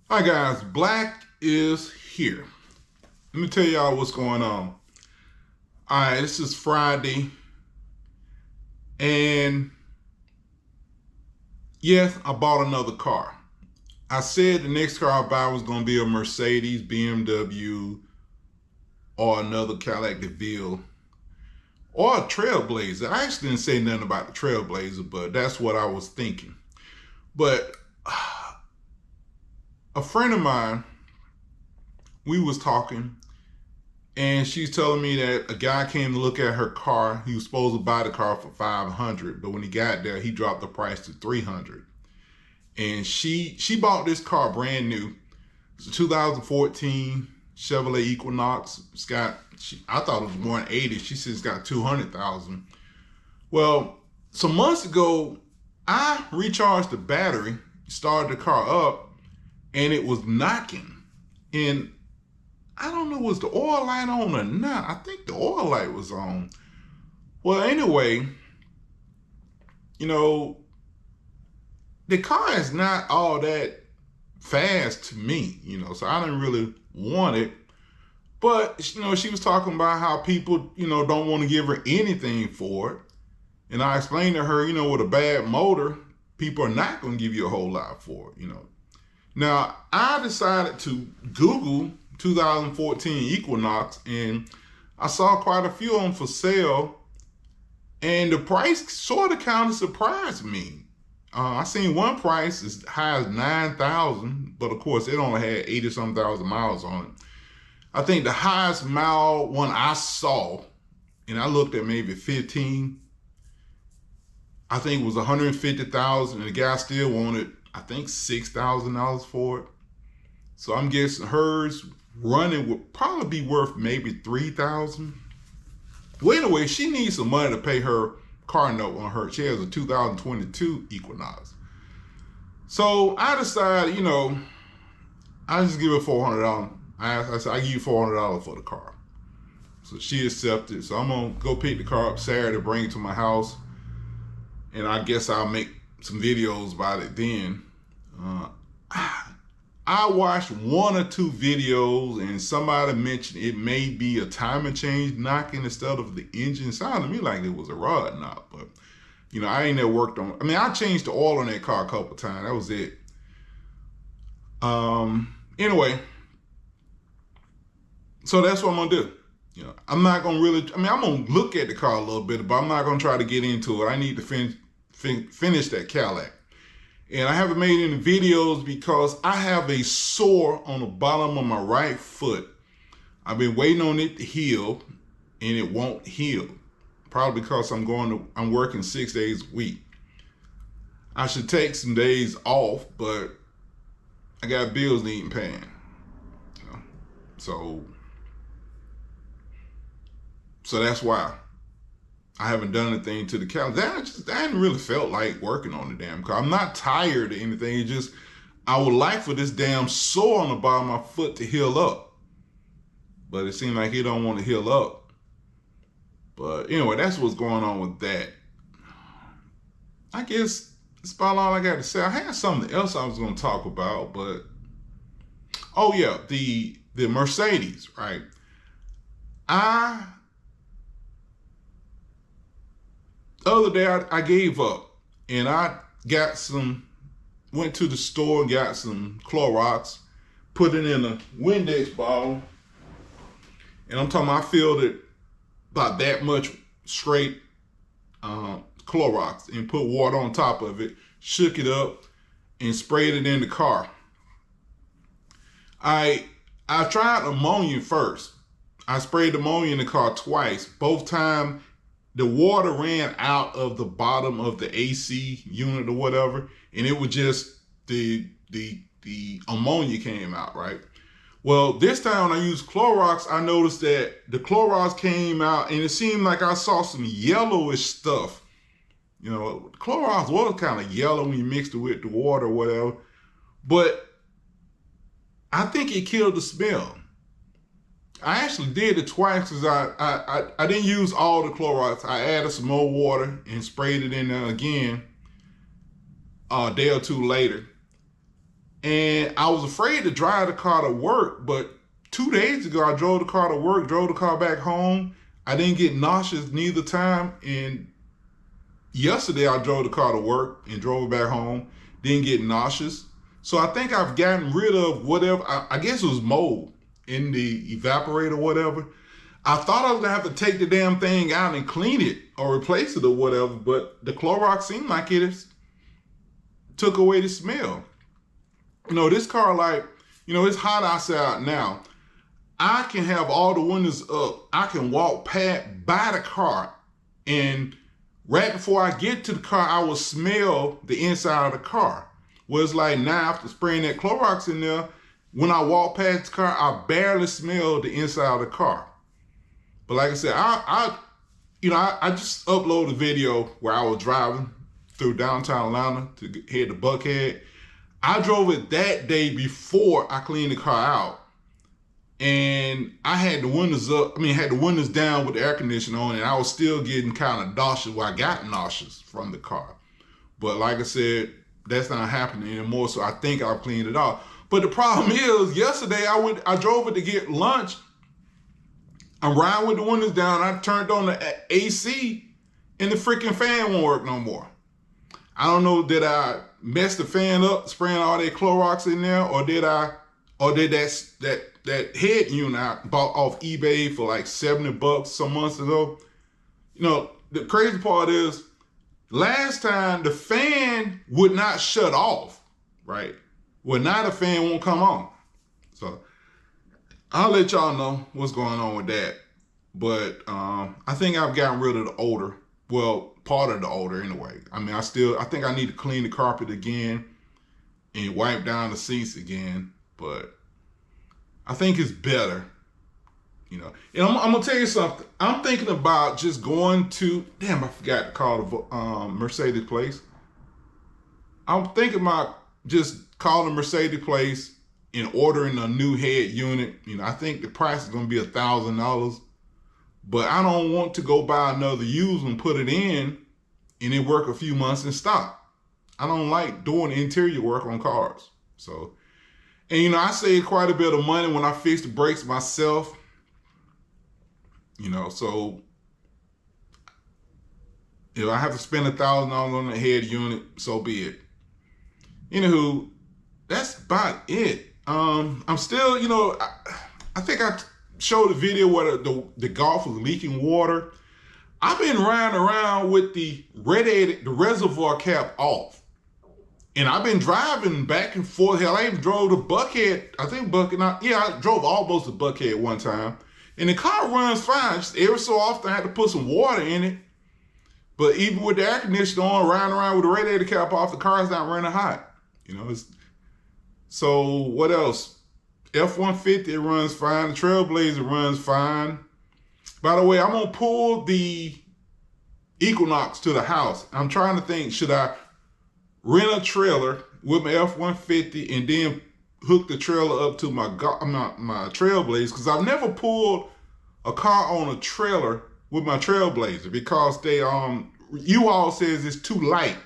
Hi guys, Black is here. Let me tell y'all what's going on. Alright, this is Friday, and yes, I bought another car. I said the next car I buy was going to be a Mercedes, BMW, or another Cadillac DeVille, or a Trailblazer. I actually didn't say nothing about the Trailblazer, but that's what I was thinking. But a friend of mine, we was talking, and she's telling me that a guy came to look at her car. He was supposed to buy the car for $500, but when he got there, he dropped the price to $300. And she bought this car brand new. It's a 2014 Chevrolet Equinox. I thought it was 180. She says it's got 200,000. Well, some months ago, I recharged the battery, started the car up, and it was knocking. And I don't know, was the oil light on or not? I think the oil light was on. Well, anyway, the car is not all that fast to me, so I didn't really want it. But, she was talking about how people, don't want to give her anything for it. And I explained to her, with a bad motor, people are not going to give you a whole lot for it, Now, I decided to Google 2014 Equinox, and I saw quite a few of them for sale, and the price sort of kind of surprised me. I seen one price as high as 9,000, but of course it only had 80-some thousand miles on it. I think the highest mile one I saw, and I looked at maybe 15, I think it was 150,000, and the guy still wanted, I think, $6,000 for it. So I'm guessing hers running would probably be worth maybe $3,000. Well, anyway, she needs some money to pay her car note on her. She has a 2022 Equinox. So I decided, I just give her $400. I said, I give you $400 for the car. So she accepted. So I'm going to go pick the car up Saturday, bring it to my house. And I guess I'll make some videos about it then. I watched one or two videos, and somebody mentioned it may be a timing change knocking instead of the engine. It sounded to me like it was a rod knock, but I ain't never worked on. I changed the oil on that car a couple times. That was it. Anyway, so that's what I'm gonna do. I'm not gonna really. I'm gonna look at the car a little bit, but I'm not gonna try to get into it. I need to finish that Cadillac. And I haven't made any videos because I have a sore on the bottom of my right foot. I've been waiting on it to heal, and it won't heal. Probably because I'm working 6 days a week. I should take some days off, but I got bills needing paying. So that's why I haven't done anything to the calendar. I hadn't really felt like working on the damn car. I'm not tired or anything. It's just, I would like for this damn sore on the bottom of my foot to heal up. But it seems like it don't want to heal up. But anyway, that's what's going on with that. I guess that's about all I got to say. I had something else I was going to talk about, but oh yeah, the Mercedes, right? The other day I gave up, and I went to the store and got some Clorox, put it in a Windex bottle, and I'm talking about I filled it about that much straight Clorox and put water on top of it, shook it up, and sprayed it in the car. I tried ammonia first. I sprayed ammonia in the car twice. Both times the water ran out of the bottom of the AC unit or whatever, and it was just the ammonia came out, right? Well, this time when I used Clorox, I noticed that the Clorox came out, and it seemed like I saw some yellowish stuff. Clorox was kind of yellow when you mixed it with the water or whatever, but I think it killed the smell. I actually did it twice because I didn't use all the Clorox. I added some more water and sprayed it in there again a day or two later. And I was afraid to drive the car to work, but 2 days ago I drove the car to work, drove the car back home. I didn't get nauseous neither time. And yesterday I drove the car to work and drove it back home, didn't get nauseous. So I think I've gotten rid of whatever, I guess it was mold in the evaporator or whatever. I thought I was gonna have to take the damn thing out and clean it or replace it or whatever, but the Clorox seemed like it took away the smell. This car, like, it's hot outside now. I can have all the windows up. I can walk by the car, and right before I get to the car, I will smell the inside of the car. Well, it's like now after spraying that Clorox in there, when I walk past the car, I barely smell the inside of the car. But like I said, I just uploaded a video where I was driving through downtown Atlanta to head to Buckhead. I drove it that day before I cleaned the car out. And I had the windows up, had the windows down with the air conditioning on, and I was still getting kind of nauseous. Well, I got nauseous from the car. But like I said, that's not happening anymore, so I think I've cleaned it off. But the problem is, yesterday I drove it to get lunch. I'm riding with the windows down. I turned on the AC, and the freaking fan won't work no more. I don't know, did I mess the fan up, spraying all that Clorox in there, or did that head unit I bought off eBay for like $70 some months ago? The crazy part is, last time the fan would not shut off, right? Well, now the fan won't come on. So I'll let y'all know what's going on with that. But I think I've gotten rid of the odor. Well, part of the odor anyway. I think I need to clean the carpet again and wipe down the seats again. But I think it's better, And I'm gonna tell you something. I'm thinking about just going to, I forgot to call the Mercedes place. I'm thinking about just calling the Mercedes place and ordering a new head unit. I think the price is gonna be $1,000, but I don't want to go buy another used and put it in and it work a few months and stop. I don't like doing interior work on cars. So, and I save quite a bit of money when I fix the brakes myself. So if I have to spend $1,000 on a head unit, so be it. Anywho, that's about it. I'm still, I think I showed a video where the Gulf was leaking water. I've been riding around with the reservoir cap off. And I've been driving back and forth. Hell, I even drove to Buckhead. I drove almost to Buckhead one time. And the car runs fine. Just every so often I had to put some water in it. But even with the air conditioner on, riding around with the radiator cap off, the car's not running hot. So what else? F-150 runs fine. The Trailblazer runs fine. By the way, I'm going to pull the Equinox to the house. I'm trying to think, should I rent a trailer with my F-150 and then hook the trailer up to my Trailblazer? Because I've never pulled a car on a trailer with my Trailblazer because they U-Haul says it's too light.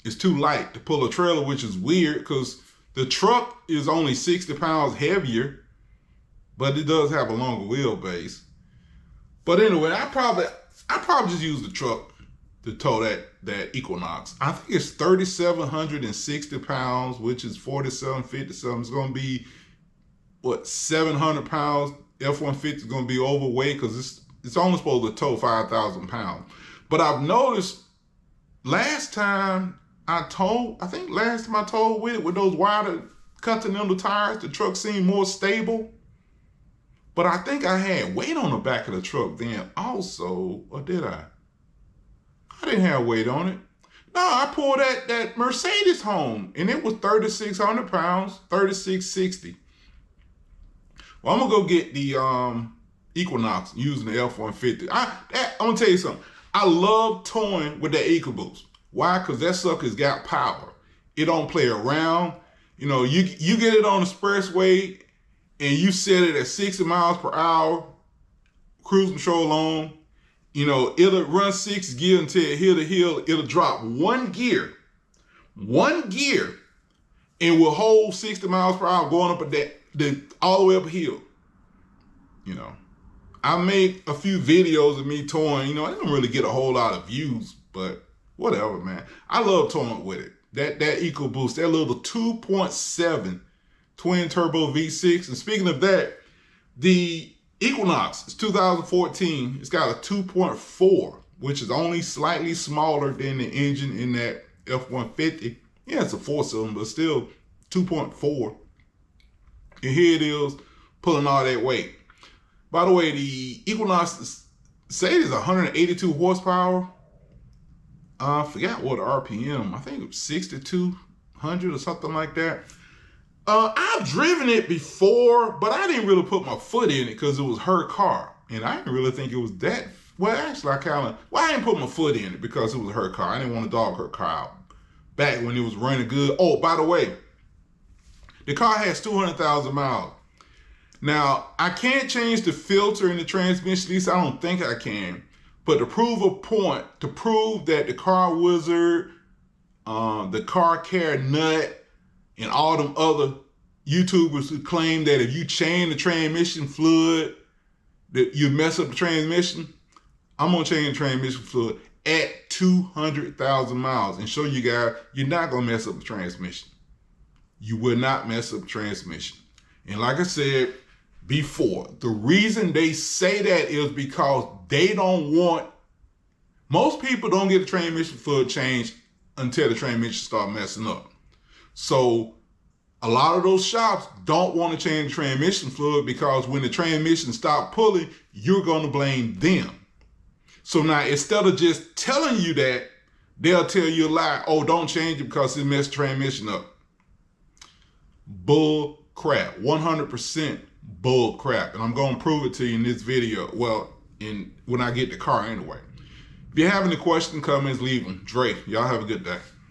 It's too light to pull a trailer, which is weird because the truck is only 60 pounds heavier, but it does have a longer wheelbase. But anyway, I probably just use the truck to tow that Equinox. I think it's 3,760 pounds, which is 4,750 something. It's going to be, 700 pounds. F-150 is going to be overweight because it's only supposed to tow 5,000 pounds. But I've noticed last time I towed with it, with those wider Continental tires, the truck seemed more stable. But I think I had weight on the back of the truck then also, or did I? I didn't have weight on it. No, I pulled that Mercedes home, and it was 3,600 pounds, 3,660. Well, I'm gonna go get the Equinox using the F-150. I'm gonna tell you something. I love towing with that EcoBoost. Why? Because that sucker's got power. It don't play around. You get it on the expressway and you set it at 60 miles per hour, cruise control on. It'll run 6 gears until it hit a hill. It'll drop one gear, and will hold 60 miles per hour going up all the way up a hill. You know, I made a few videos of me towing. You know, I didn't really get a whole lot of views, but whatever, man. I love towing with it. That EcoBoost, that little 2.7 twin turbo V6. And speaking of that, the Equinox, it's 2014. It's got a 2.4, which is only slightly smaller than the engine in that F-150. Yeah, it's a 4-cylinder, but still 2.4. And here it is, pulling all that weight. By the way, the Equinox, say it is 182 horsepower. I forgot what RPM. I think it was 6,200 or something like that. I've driven it before, but I didn't really put my foot in it because it was her car. And I didn't really think it was that. Well, actually, I didn't put my foot in it because it was her car. I didn't want to dog her car out back when it was running good. Oh, by the way, the car has 200,000 miles. Now, I can't change the filter in the transmission, at least I don't think I can. But to prove a point, to prove that the Car Wizard, the Car Care Nut, and all them other YouTubers who claim that if you change the transmission fluid, that you mess up the transmission, I'm gonna change the transmission fluid at 200,000 miles and show you guys you're not gonna mess up the transmission. You will not mess up the transmission. And like I said before, the reason they say that is because they don't want, most people don't get the transmission fluid changed until the transmission start messing up. So a lot of those shops don't want to change the transmission fluid because when the transmission stop pulling, you're going to blame them. So now instead of just telling you that, they'll tell you a lie. Oh, don't change it because it messed the transmission up. Bull crap. 100% bull crap. And I'm going to prove it to you in this video. Well, when I get the car anyway. If you have any questions, comments, leave them. Dre, y'all have a good day.